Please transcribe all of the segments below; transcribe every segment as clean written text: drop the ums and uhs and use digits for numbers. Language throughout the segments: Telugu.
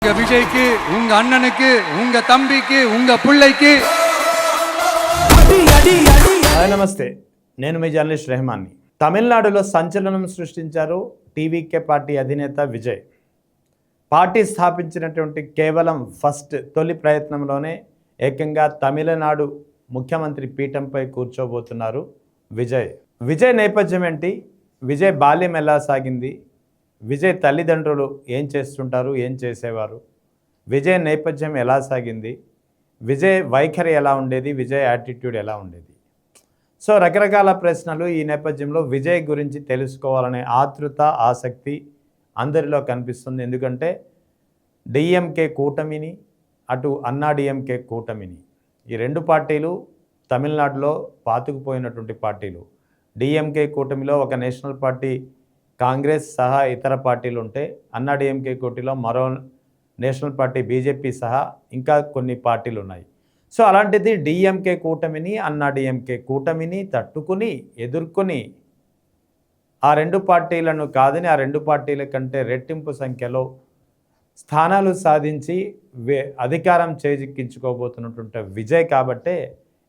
உங்க விஜய்க்கு, உங்க அண்ணனுக்கு, உங்க தம்பிக்கு, உங்க பிள்ளைக்கு హాయ్ నమస్తే, నేను మీ జర్నలిస్ట్ రెహమాన్ని. తమిళనాడులో సంచలనం సృష్టించారు టీవీకే పార్టీ అధినేత విజయ్. పార్టీ స్థాపించినటువంటి కేవలం తొలి ప్రయత్నంలోనే ఏకంగా తమిళనాడు ముఖ్యమంత్రి పీఠంపై కూర్చోబోతున్నారు విజయ్. విజయ్ నేపథ్యం ఏంటి? విజయ్ బాల్యం ఎలా సాగింది? విజయ్ తల్లిదండ్రులు ఏం చేస్తుంటారు, ఏం చేసేవారు? విజయ్ నేపథ్యం ఎలా సాగింది? విజయ్ వైఖరి ఎలా ఉండేది? విజయ్ యాటిట్యూడ్ ఎలా ఉండేది? సో రకరకాల ప్రశ్నలు ఈ నేపథ్యంలో విజయ్ గురించి తెలుసుకోవాలనే ఆతృత, ఆసక్తి అందరిలో కనిపిస్తుంది. ఎందుకంటే డిఎంకే కూటమిని, అటు అన్నా డిఎంకే కూటమిని, ఈ రెండు పార్టీలు తమిళనాడులో పాతుకుపోయినటువంటి పార్టీలు. డిఎంకే కూటమిలో ఒక నేషనల్ పార్టీ కాంగ్రెస్ సహా ఇతర పార్టీలు ఉంటే, అన్నా డిఎంకే కూటమిలో మరో నేషనల్ పార్టీ బీజేపీ సహా ఇంకా కొన్ని పార్టీలు ఉన్నాయి. సో అలాంటిది డిఎంకే కూటమిని, అన్నా డిఎంకే కూటమిని తట్టుకుని ఎదుర్కొని ఆ రెండు పార్టీలను కాదని ఆ రెండు పార్టీల కంటే రెట్టింపు సంఖ్యలో స్థానాలు సాధించి అధికారం చేజిక్కించుకోబోతున్నటువంటి విజయ్ కాబట్టే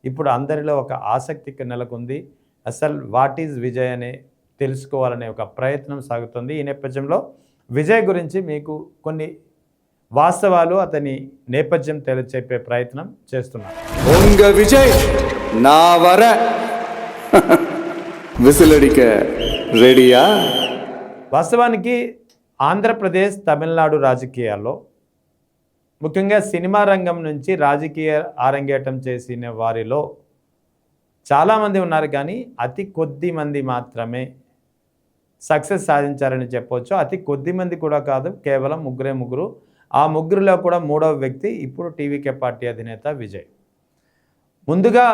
ఇప్పుడు అందరిలో ఒక ఆసక్తికి నెలకొంది. అసలు వాట్ ఈజ్ విజయ్ అనే తెలుసుకోవాలనే ఒక ప్రయత్నం సాగుతుంది. ఈ నేపథ్యంలో విజయ్ గురించి మీకు కొన్ని వాస్తవాలు, అతని నేపథ్యం తెలియచెప్పే ప్రయత్నం చేస్తున్నాను. உங்க விஜய் நான் வர విసిలడిక రెడీయా? వాస్తవానికి ఆంధ్రప్రదేశ్, తమిళనాడు రాజకీయాల్లో ముఖ్యంగా సినిమా రంగం నుంచి రాజకీయ ఆరంగేటం చేసిన వారిలో చాలామంది ఉన్నారు, కానీ అతి కొద్ది మంది మాత్రమే సక్సెస్ సాధించారని చెప్పవచ్చు. అతి కొద్ది మంది కూడా కాదు, కేవలం ముగ్గురు. ఆ ముగ్గురులో కూడా మూడవ వ్యక్తి ఇప్పుడు టీవీకే పార్టీ అధినేత విజయ్. ముందుగా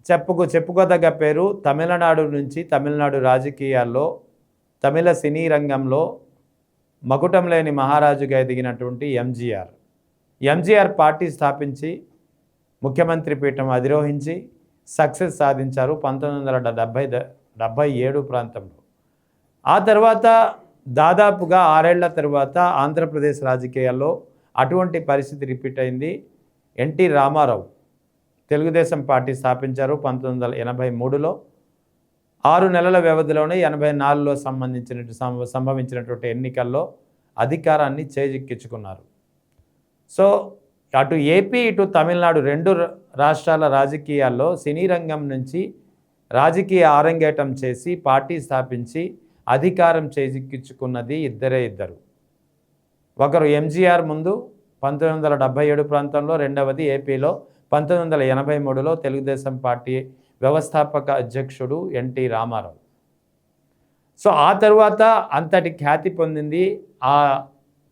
చెప్పుకోదగ్గ పేరు తమిళనాడు నుంచి, తమిళనాడు రాజకీయాల్లో, తమిళ సినీ రంగంలో మకుటం లేని మహారాజుగా ఎదిగినటువంటి ఎంజీఆర్ పార్టీ స్థాపించి ముఖ్యమంత్రి పీఠం అధిరోహించి సక్సెస్ సాధించారు 1977 ప్రాంతంలో. ఆ తర్వాత దాదాపుగా 6 ఏళ్ల తర్వాత ఆంధ్రప్రదేశ్ రాజకీయాల్లో అటువంటి పరిస్థితి రిపీట్ అయింది. ఎన్టీ రామారావు తెలుగుదేశం పార్టీ స్థాపించారు 1983లో. 6 నెలల వ్యవధిలోనే 84లో సంభవించినటువంటి ఎన్నికల్లో అధికారాన్ని చేజిక్కించుకున్నారు. సో అటు ఏపీ, ఇటు తమిళనాడు రెండు రాష్ట్రాల రాజకీయాల్లో సినీ రంగం నుంచి రాజకీయ ఆరంగేటం చేసి పార్టీ స్థాపించి అధికారం చేజిక్కించుకున్నది ఇద్దరు. ఒకరు ఎంజీఆర్ ముందు 1977 ప్రాంతంలో, రెండవది ఏపీలో 1983లో తెలుగుదేశం పార్టీ వ్యవస్థాపక అధ్యక్షుడు ఎన్టీ రామారావు. సో ఆ తర్వాత అంతటి ఖ్యాతి పొందింది, ఆ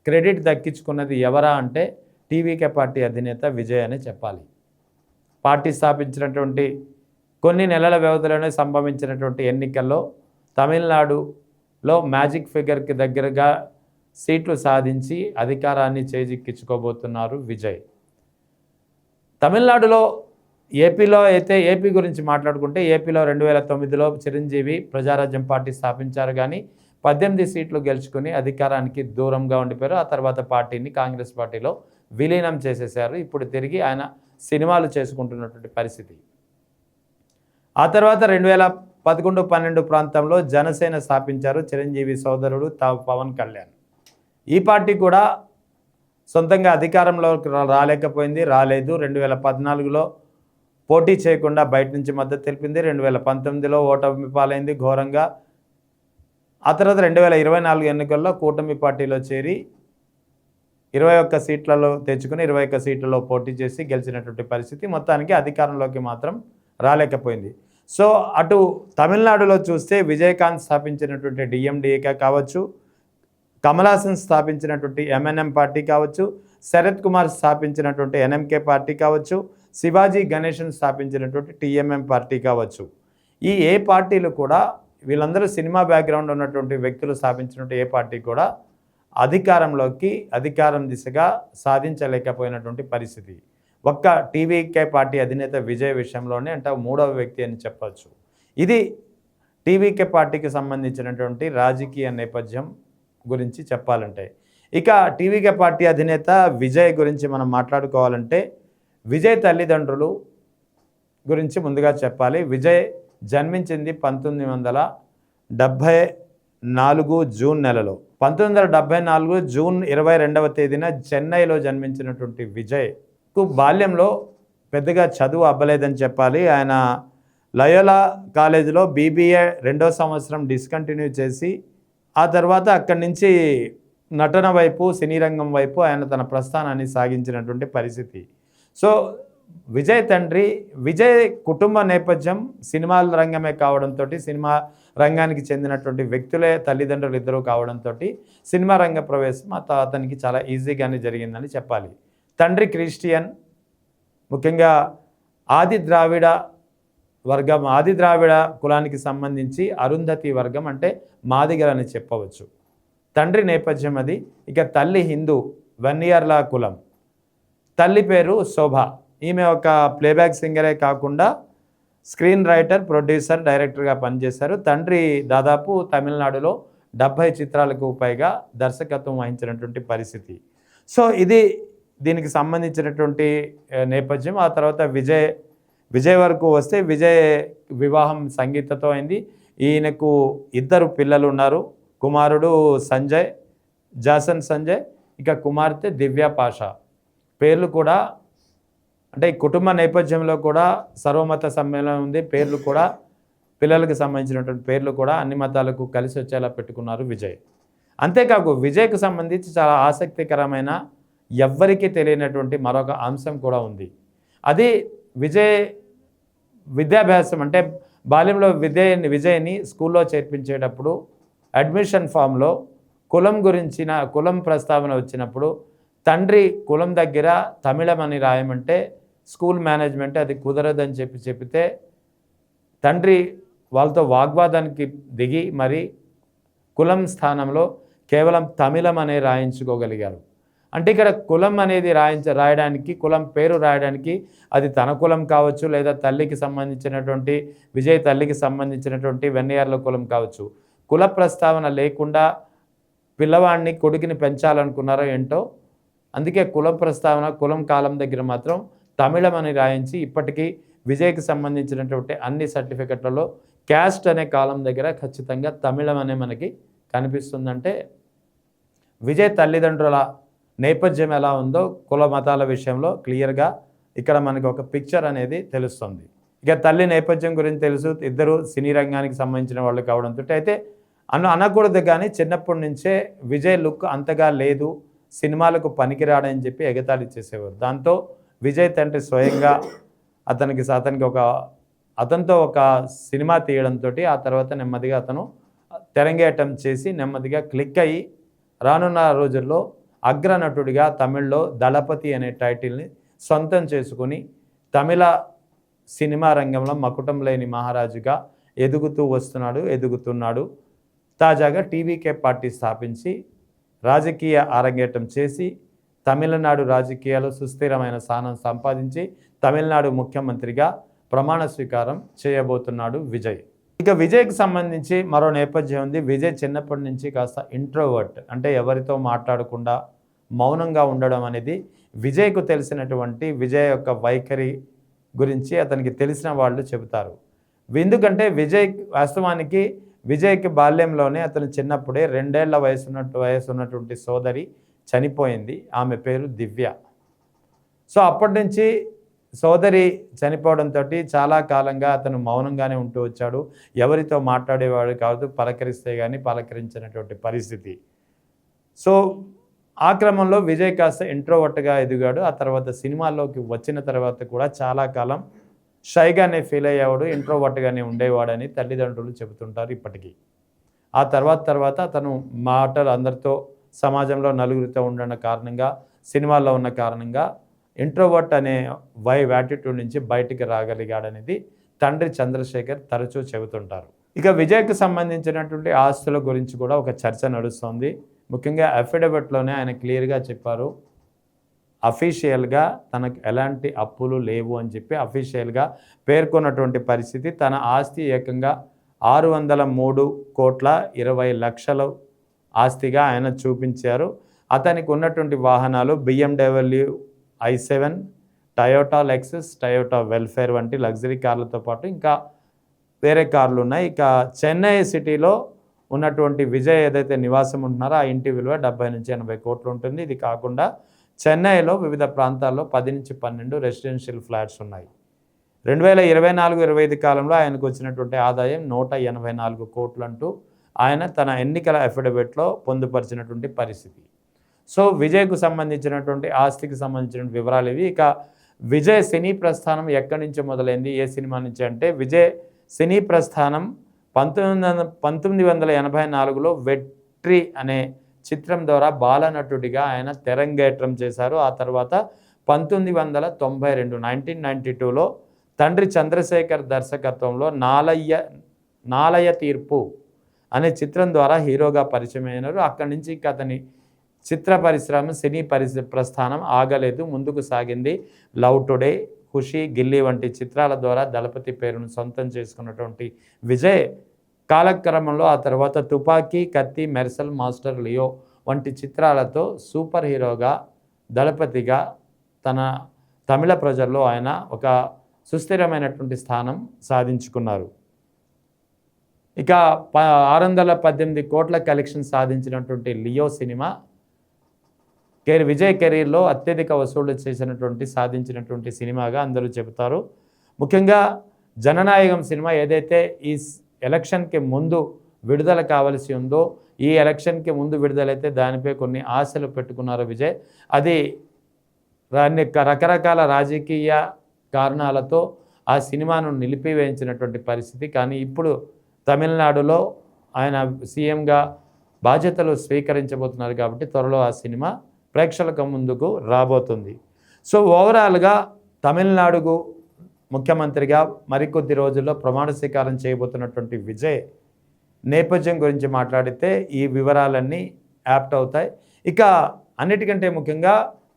క్రెడిట్ దక్కించుకున్నది ఎవరా అంటే టీవీకే పార్టీ అధినేత విజయ్ అని చెప్పాలి. పార్టీ స్థాపించినటువంటి కొన్ని నెలల వ్యవధిలోనే సంభవించినటువంటి ఎన్నికల్లో తమిళనాడులో మ్యాజిక్ ఫిగర్కి దగ్గరగా సీట్లు సాధించి అధికారాన్ని చేజిక్కించుకోబోతున్నారు విజయ్. తమిళనాడులో, ఏపీలో అయితే ఏపీ గురించి మాట్లాడుకుంటే ఏపీలో 2009లో చిరంజీవి ప్రజారాజ్యం పార్టీ స్థాపించారు, కానీ 18 సీట్లు గెలుచుకుని అధికారానికి దూరంగా ఉండిపోయారు. ఆ తర్వాత పార్టీని కాంగ్రెస్ పార్టీలో విలీనం చేసేశారు. ఇప్పుడు తిరిగి ఆయన సినిమాలు చేసుకుంటున్నటువంటి పరిస్థితి. ఆ తర్వాత 2011-12 ప్రాంతంలో జనసేన స్థాపించారు చిరంజీవి సోదరుడు పవన్ కళ్యాణ్. ఈ పార్టీ కూడా సొంతంగా అధికారంలోకి రాలేదు. 2014లో పోటీ చేయకుండా బయట నుంచి మద్దతు తెలిపింది. 2019లో ఓటమి పాలైంది ఘోరంగా. ఆ తర్వాత 2024 ఎన్నికల్లో కూటమి పార్టీలో చేరి 21 సీట్లలో తెచ్చుకుని 21 సీట్లలో పోటీ చేసి గెలిచినటువంటి పరిస్థితి. మొత్తానికి అధికారంలోకి మాత్రం రాలేకపోయింది. సో అటు తమిళనాడులో చూస్తే విజయకాంత్ స్థాపించినటువంటి డిఎండిఏకే కావచ్చు, కమలాసన్ స్థాపించినటువంటి ఎంఎన్ఎం పార్టీ కావచ్చు, శరత్ కుమార్ స్థాపించినటువంటి ఎన్ఎంకే పార్టీ కావచ్చు, శివాజీ గణేశన్ స్థాపించినటువంటి టీఎంఎం పార్టీ కావచ్చు, ఈ ఏ పార్టీలు కూడా, వీళ్ళందరూ సినిమా బ్యాక్గ్రౌండ్ ఉన్నటువంటి వ్యక్తులు స్థాపించినటువంటి ఏ పార్టీ కూడా అధికారం దిశగా సాధించలేకపోయినటువంటి పరిస్థితి. ఒక్క టీవీకే పార్టీ అధినేత విజయ్ విషయంలోనే అంటే మూడవ వ్యక్తి అని చెప్పచ్చు. ఇది టీవీకే పార్టీకి సంబంధించినటువంటి రాజకీయ నేపథ్యం గురించి చెప్పాలంటే. ఇక టీవీకే పార్టీ అధినేత విజయ్ గురించి మనం మాట్లాడుకోవాలంటే విజయ్ తల్లిదండ్రులు గురించి ముందుగా చెప్పాలి. విజయ్ జన్మించింది 1974 జూన్ నెలలో. 1974 జూన్ 22వ తేదీన చెన్నైలో జన్మించినటువంటి విజయ్కు బాల్యంలో పెద్దగా చదువు అవ్వలేదని చెప్పాలి. ఆయన లయోలా కాలేజీలో BBA 2వ సంవత్సరం డిస్కంటిన్యూ చేసి ఆ తర్వాత అక్కడి నుంచి నటన వైపు, సినీ రంగం వైపు ఆయన తన ప్రస్థానాన్ని సాగించినటువంటి పరిస్థితి. సో విజయ్ తండ్రి, విజయ్ కుటుంబ నేపథ్యం సినిమాల రంగమే కావడంతో, సినిమా రంగానికి చెందినటువంటి వ్యక్తులే తల్లిదండ్రులు ఇద్దరు కావడంతో సినిమా రంగ ప్రవేశం అతనికి చాలా ఈజీగానే జరిగిందని చెప్పాలి. తండ్రి క్రిస్టియన్, ముఖ్యంగా ఆది ద్రావిడ కులానికి సంబంధించి అరుంధతి వర్గం అంటే మాదిగలని చెప్పవచ్చు. తండ్రి నేపథ్యం అది. ఇక తల్లి హిందూ వన్నియర్ల కులం. తల్లి పేరు శోభ. ఈమె ఒక ప్లేబ్యాక్ సింగరే కాకుండా స్క్రీన్ రైటర్, ప్రొడ్యూసర్, డైరెక్టర్గా పనిచేశారు. తండ్రి దాదాపు తమిళనాడులో 70 చిత్రాలకు పైగా దర్శకత్వం వహించినటువంటి పరిస్థితి. సో ఇది దీనికి సంబంధించినటువంటి నేపథ్యం. ఆ తర్వాత విజయ్ వరకు వస్తే విజయ్ వివాహం సంగీతతో అయింది. ఈయనకు 2 పిల్లలు ఉన్నారు. కుమారుడు జాసన్ సంజయ్, ఇక కుమార్తె దివ్య పాషా. పేర్లు కూడా అంటే ఈ కుటుంబ నేపథ్యంలో కూడా సర్వమత సమ్మేళనం ఉంది. పేర్లు కూడా పిల్లలకు సంబంధించినటువంటి పేర్లు కూడా అన్ని మతాలకు కలిసి వచ్చేలా పెట్టుకున్నారు విజయ్. అంతేకాకు విజయ్కు సంబంధించి చాలా ఆసక్తికరమైన, ఎవ్వరికీ తెలియనటువంటి మరొక అంశం కూడా ఉంది. అది విజయ్ విద్యాభ్యాసం. అంటే బాల్యంలో విజయ్ని స్కూల్లో చేర్పించేటప్పుడు అడ్మిషన్ ఫామ్లో కులం ప్రస్తావన వచ్చినప్పుడు తండ్రి కులం దగ్గర తమిళం అని రాయమంటే స్కూల్ మేనేజ్మెంట్ అది కుదరదని చెప్తే తండ్రి వాళ్ళతో వాగ్వాదానికి దిగి మరి కులం స్థానంలో కేవలం తమిళం అనే రాయించుకోగలిగారు. అంటే ఇక్కడ కులం అనేది రాయడానికి, కులం పేరు రాయడానికి అది తన కులం కావచ్చు, లేదా తల్లికి సంబంధించినటువంటి విజయ్ తల్లికి సంబంధించినటువంటి వెన్నయార్ల కులం కావచ్చు. కుల ప్రస్తావన లేకుండా పిల్లవాడిని, కొడుకుని పెంచాలనుకున్నారో ఏంటో. అందుకే కులం ప్రస్తావన, కులం కాలం దగ్గర మాత్రం తమిళం అని రాయించి ఇప్పటికీ విజయ్కి సంబంధించినటువంటి అన్ని సర్టిఫికెట్లలో క్యాస్ట్ అనే కాలం దగ్గర ఖచ్చితంగా తమిళం అనే మనకి కనిపిస్తుందంటే విజయ్ తల్లిదండ్రుల నేపథ్యం ఎలా ఉందో కుల మతాల విషయంలో క్లియర్గా ఇక్కడ మనకి ఒక పిక్చర్ అనేది తెలుస్తుంది. ఇక తల్లి నేపథ్యం గురించి తెలుసు, 2 సినీ రంగానికి సంబంధించిన వాళ్ళు కావడంతో అయితే అనకూడదు. కానీ చిన్నప్పటి నుంచే విజయ్ లుక్ అంతగా లేదు, సినిమాలకు పనికిరాడని చెప్పి ఎగతాళి చేసేవారు. దాంతో విజయ్ తండ్రి స్వయంగా అతనితో ఒక సినిమా తీయడంతో ఆ తర్వాత నెమ్మదిగా అతను తెరంగేటం చేసి నెమ్మదిగా క్లిక్ అయ్యి రానున్న రోజుల్లో అగ్రనటుడిగా తమిళ్లో దళపతి అనే టైటిల్ని సొంతం చేసుకుని తమిళ సినిమా రంగంలో మకుటం లేని మహారాజుగా ఎదుగుతున్నాడు. తాజాగా టీవీకే పార్టీ స్థాపించి రాజకీయ అరంగేటం చేసి తమిళనాడు రాజకీయాల్లో సుస్థిరమైన స్థానం సంపాదించి తమిళనాడు ముఖ్యమంత్రిగా ప్రమాణ స్వీకారం చేయబోతున్నాడు విజయ్. ఇక విజయ్కి సంబంధించి మరో నేపథ్యం ఉంది. విజయ్ చిన్నప్పటి నుంచి కాస్త ఇంట్రోవర్ట్, అంటే ఎవరితో మాట్లాడకుండా మౌనంగా ఉండడం అనేది విజయ్కు తెలిసినటువంటి విజయ్ యొక్క వైఖరి గురించి అతనికి తెలిసిన వాళ్ళు చెబుతారు. ఎందుకంటే వాస్తవానికి విజయ్కి బాల్యంలోనే అతను చిన్నప్పుడే 2 ఏళ్ల వయసు ఉన్నటువంటి సోదరి చనిపోయింది. ఆమె పేరు దివ్య. సో అప్పటి నుంచి సోదరి చనిపోవడంతో చాలా కాలంగా అతను మౌనంగానే ఉంటూ వచ్చాడు. ఎవరితో మాట్లాడేవాడు కాదు, పలకరిస్తే కానీ పలకరించినటువంటి పరిస్థితి. సో ఆ క్రమంలో విజయ్ కాస్త ఇంట్రోవర్ట్గా ఎదిగాడు. ఆ తర్వాత సినిమాల్లోకి వచ్చిన తర్వాత కూడా చాలా కాలం షైగానే ఫీల్ అయ్యేవాడు, ఇంట్రోవర్ట్గానే ఉండేవాడని తల్లిదండ్రులు చెబుతుంటారు ఇప్పటికీ. ఆ తర్వాత అతను మాటలు అందరితో, సమాజంలో నలుగురితో ఉండడం కారణంగా, సినిమాల్లో ఉన్న కారణంగా ఇంట్రోవర్ట్ అనే యాటిట్యూడ్ నుంచి బయటికి రాగలిగాడనేది తండ్రి చంద్రశేఖర్ తరచూ చెబుతుంటారు. ఇక విజయ్కి సంబంధించినటువంటి ఆస్తుల గురించి కూడా ఒక చర్చ నడుస్తుంది. ముఖ్యంగా అఫిడవిట్లోనే ఆయన క్లియర్గా చెప్పారు, అఫీషియల్గా తనకు ఎలాంటి అప్పులు లేవు అని చెప్పి అఫీషియల్గా పేర్కొన్నటువంటి పరిస్థితి. తన ఆస్తి ఏకంగా 603,20,00,000 ఆస్తిగా ఆయన చూపించారు. అతనికి ఉన్నటువంటి వాహనాలు BMW i7, Toyota Lexus, Toyota welfare వంటి లగ్జరీ కార్లతో పాటు ఇంకా వేరే కార్లు ఉన్నాయి. ఇక చెన్నై సిటీలో ఉన్నటువంటి విజయ్ ఏదైతే నివాసం ఉంటున్నారో ఆ ఇంటి విలువ 70 నుంచి 80 కోట్లు ఉంటుంది. ఇది కాకుండా చెన్నైలో వివిధ ప్రాంతాల్లో 10 నుంచి 12 రెసిడెన్షియల్ ఫ్లాట్స్ ఉన్నాయి. 2024-25 కాలంలో ఆయనకు వచ్చినటువంటి ఆదాయం 184 కోట్లు అంటూ ఆయన తన ఎన్నికల అఫిడవిట్లో పొందుపరిచినటువంటి పరిస్థితి. సో విజయ్కు సంబంధించినటువంటి ఆస్తికి సంబంధించిన వివరాలు ఇవి. ఇక విజయ్ సినీ ప్రస్థానం ఎక్కడి నుంచి మొదలైంది, ఏ సినిమా నుంచి అంటే విజయ్ సినీ ప్రస్థానం 1984లో వెట్రి అనే చిత్రం ద్వారా బాలనటుడిగా ఆయన తెరంగేట్రం చేశారు. ఆ తర్వాత 1992లో తండ్రి చంద్రశేఖర్ దర్శకత్వంలో నాలయ తీర్పు అనే చిత్రం ద్వారా హీరోగా పరిచయం అయినారు. అక్కడి నుంచి అతని చిత్ర పరిశ్రమ సినీ ప్రస్థానం ఆగలేదు, ముందుకు సాగింది. లవ్ టుడే, ఖుషి, గిల్లీ వంటి చిత్రాల ద్వారా దళపతి పేరును సొంతం చేసుకున్నటువంటి విజయ్ కాలక్రమంలో ఆ తర్వాత తుపాకీ, కత్తి, మెర్సల్, మాస్టర్, లియో వంటి చిత్రాలతో సూపర్ హీరోగా దళపతిగా తన తమిళ ప్రజల్లో ఆయన ఒక సుస్థిరమైనటువంటి స్థానం సాధించుకున్నారు. ఇక 618 కోట్ల కలెక్షన్ సాధించినటువంటి లియో సినిమా విజయ్ కెరీర్లో అత్యధిక వసూళ్లు సాధించినటువంటి సినిమాగా అందరూ చెబుతారు. ముఖ్యంగా జననాయకం సినిమా ఏదైతే ఈ ఎలక్షన్కి ముందు విడుదల కావాల్సి ఉందో, ఈ ఎలక్షన్కి ముందు విడుదలైతే దానిపై కొన్ని ఆశలు పెట్టుకున్నారు విజయ్. అది రకరకాల రాజకీయ కారణాలతో ఆ సినిమాను నిలిపివేయించినటువంటి పరిస్థితి. కానీ ఇప్పుడు తమిళనాడులో ఆయన సీఎంగా బాధ్యతలు స్వీకరించబోతున్నారు కాబట్టి త్వరలో ఆ సినిమా ప్రేక్షకుల ముందుకు రాబోతుంది. సో ఓవరాల్గా తమిళనాడుకు ముఖ్యమంత్రిగా మరికొద్ది రోజుల్లో ప్రమాణ స్వీకారం చేయబోతున్నటువంటి విజయ్ నేపథ్యం గురించి మాట్లాడితే ఈ వివరాలన్నీ యాప్ట్ అవుతాయి. ఇక అన్నిటికంటే ముఖ్యంగా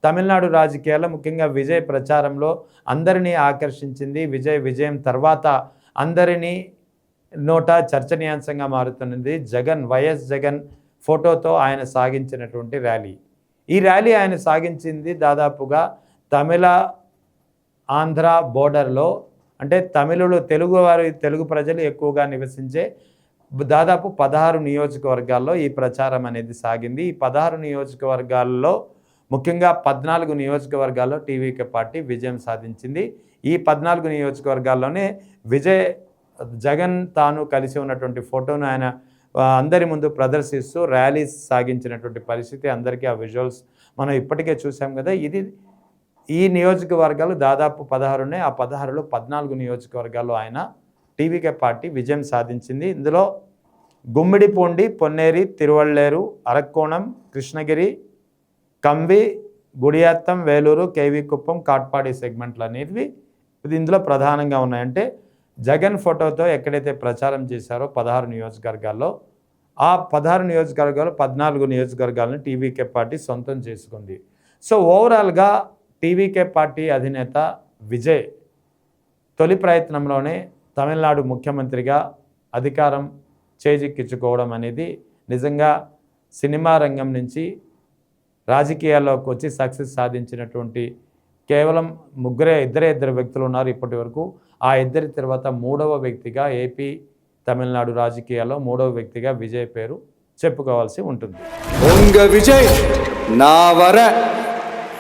తమిళనాడు రాజకీయాల్లో ముఖ్యంగా విజయ్ ప్రచారంలో అందరినీ ఆకర్షించింది. విజయం తర్వాత అందరినీ నోట చర్చనీయాంశంగా మారుతున్నది వైఎస్ జగన్ ఫోటోతో ఆయన సాగించినటువంటి ర్యాలీ. ఈ ర్యాలీ ఆయన సాగించింది దాదాపుగా తమిళ ఆంధ్ర బోర్డర్లో, అంటే తెలుగు ప్రజలు ఎక్కువగా నివసించే దాదాపు 16 నియోజకవర్గాల్లో ఈ ప్రచారం అనేది సాగింది. ఈ 16 నియోజకవర్గాల్లో ముఖ్యంగా 14 నియోజకవర్గాల్లో టీవీకే పార్టీ విజయం సాధించింది. ఈ 14 నియోజకవర్గాల్లోనే జగన్ తాను కలిసి ఉన్నటువంటి ఫోటోను ఆయన అందరి ముందు ప్రదర్శిస్తూ ర్యాలీ సాగించినటువంటి పరిస్థితి అందరికీ ఆ విజువల్స్ మనం ఇప్పటికే చూసాం కదా. ఈ నియోజకవర్గాలు దాదాపు 16 ఉన్నాయి. ఆ 16లో 14 నియోజకవర్గాల్లో ఆయన టీవీకే పార్టీ విజయం సాధించింది. ఇందులో గుమ్మిడిపూండి, పొన్నేరి, తిరువళ్ళేరు, అరక్కోణం, కృష్ణగిరి, కంవి, గుడియాత్తం, వేలూరు, కేవీ కుప్పం, కాట్పాడి సెగ్మెంట్లు అనేవి ఇందులో ప్రధానంగా ఉన్నాయంటే జగన్ ఫోటోతో ఎక్కడైతే ప్రచారం చేశారో 16 నియోజకవర్గాల్లో ఆ 16 నియోజకవర్గాలు 14 నియోజకవర్గాలను టీవీకే పార్టీ సొంతం చేసుకుంది. సో ఓవరాల్గా టీవీకే పార్టీ అధినేత విజయ్ తొలి ప్రయత్నంలోనే తమిళనాడు ముఖ్యమంత్రిగా అధికారం చేజిక్కించుకోవడం అనేది నిజంగా సినిమా రంగం నుంచి రాజకీయాల్లోకి వచ్చి సక్సెస్ సాధించినటువంటి కేవలం ఇద్దరు వ్యక్తులు ఉన్నారు ఇప్పటి వరకు. ఆ ఇద్దరి తర్వాత 3వ వ్యక్తిగా ఏపీ తమిళనాడు రాజకీయాల్లో 3వ వ్యక్తిగా విజయ్ పేరు చెప్పుకోవాల్సి ఉంటుంది. విజయ్ నా వర